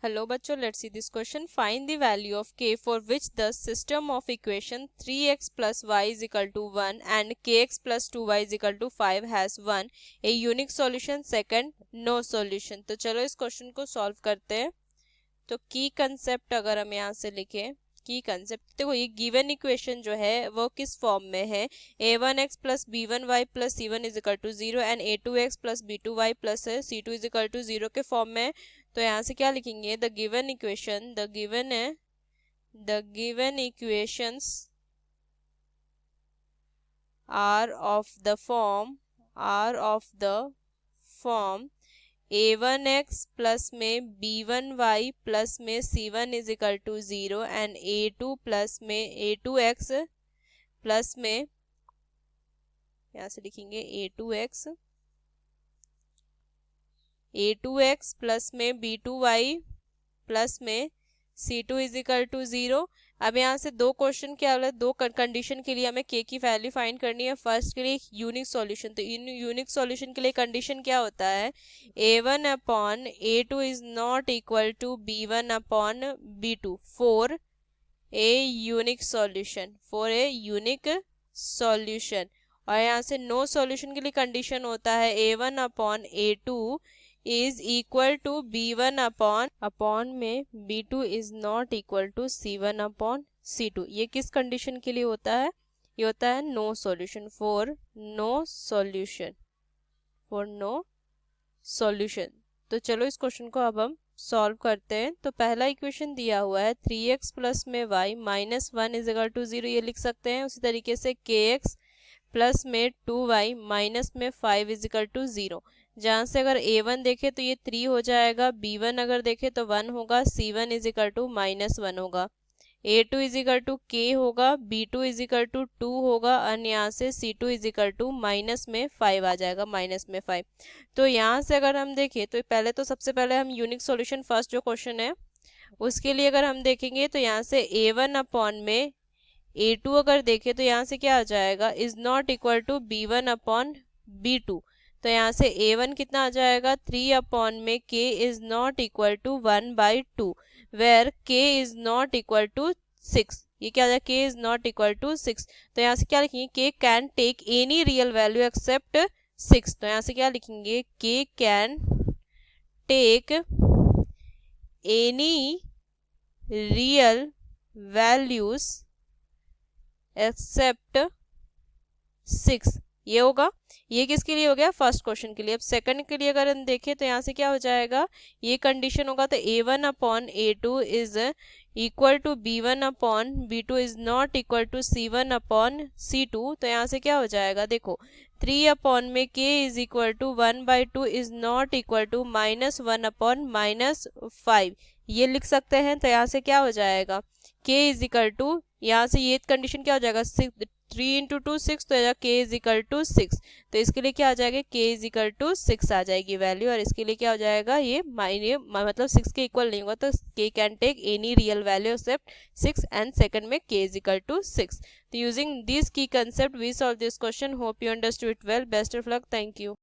Hello बच्चों, let's see this question. Find the value of k for which the system of equation 3x plus y is equal to 1 and kx plus 2y is equal to 5 has one a unique solution. Second, no solution. तो चलो इस question को solve करते हैं. तो की concept अगर हम यहाँ से लिखें, की कंसेप्ट देखो, ये गिवन इक्वेशन जो है वो किस फॉर्म में है. a1x plus b1y plus c1 is equal to 0 and a2x plus b2y plus c2 is equal to 0 के फॉर्म में. तो यहाँ से क्या लिखेंगे, the given equation, the given equations are of the form a1x plus में b1y प्लस में c1 is equal to 0 and a2 plus में a2x प्लस में, यहाँ से लिखेंगे a2x प्लस में b2y प्लस में c2 इज इक्वल टू 0. अब यहाँ से दो क्वेश्चन क्या होगा, दो कंडीशन के लिए हमें k की वैल्यू फाइंड करनी है. फर्स्ट के लिए यूनिक सॉल्यूशन. तो यूनिक सॉल्यूशन के लिए कंडीशन क्या होता है, a1 upon a2 is not equal to b1 upon b2 for a unique solution. और यहाँ से नो सॉल्यूशन के लिए कंडीशन होता है a1 upon a2 is equal to b1 upon में b2 is not equal to c1 upon c2. ये किस कंडीशन के लिए होता है, ये होता है no solution, for no solution. तो चलो इस क्वेश्चन को अब हम सॉल्व करते हैं. तो पहला इक्वेशन दिया हुआ है 3x प्लस में y minus 1 is equal to 0, ये लिख सकते हैं. उसी तरीके से kx प्लस में 2y माइनस में 5 इज इक्वल टू 0. जहाँ से अगर a1 देखे तो ये 3 हो जाएगा, b1 अगर देखे तो 1 होगा, c1 is equal to minus 1 होगा, a2 is equal to k होगा, b2 इज इक्वल टू 2 होगा और यहाँ से c2 is equal to minus में 5 आ जाएगा, माइनस में 5. तो यहाँ से अगर हम देखें तो पहले तो सबसे पहले हम यूनिक सॉल्यूशन, फर्स्ट जो क्वेश्चन है उसके लिए अगर हम देखेंगे तो यहाँ से a1 अपॉन में a2 अगर देखें तो यहाँ से क्या आ जाएगा, is not equal to b1 upon b2. तो यहाँ से a1 कितना आ जाएगा, 3 अपॉन में k is not equal to 1/2 where k is not equal to 6. ये क्या आ जाएगा, k is not equal to 6. तो यहाँ से क्या लिखेंगे, k can take any real value except 6. तो यहाँ से क्या लिखेंगे, k can take any real values except 6. ये होगा, ये किसके लिए हो गया, फर्स्ट क्वेश्चन के लिए. अब सेकंड के लिए अगर हम देखें तो यहाँ से क्या हो जाएगा, ये कंडीशन होगा तो a1 upon a2 is equal to b1 upon b2 is not equal to c1 upon c2. तो यहाँ से क्या हो जाएगा, देखो 3 अपॉन में k is equal to 1/2 is not equal to minus 1 upon minus 5, ये लिख सकते हैं. तो यहाँ से क्या हो जाएगा, k इज इक्वल टू, यहाँ से ये कंडीशन क्या हो जाएगा, 3 इंटू 2 6, तो k इज इक्वल टू 6. तो इसके लिए क्या आ जाएगा, k इज इक्वल टू 6 आ जाएगी वैल्यू. और इसके लिए क्या हो जाएगा, ये मतलब 6 के इक्वल नहीं होगा, तो k can take any real value except 6 and second में k इज इक्वल टू 6. तो यूजिंग दिस की concept we solve this question. Hope you understood it well. Best of luck. Thank you.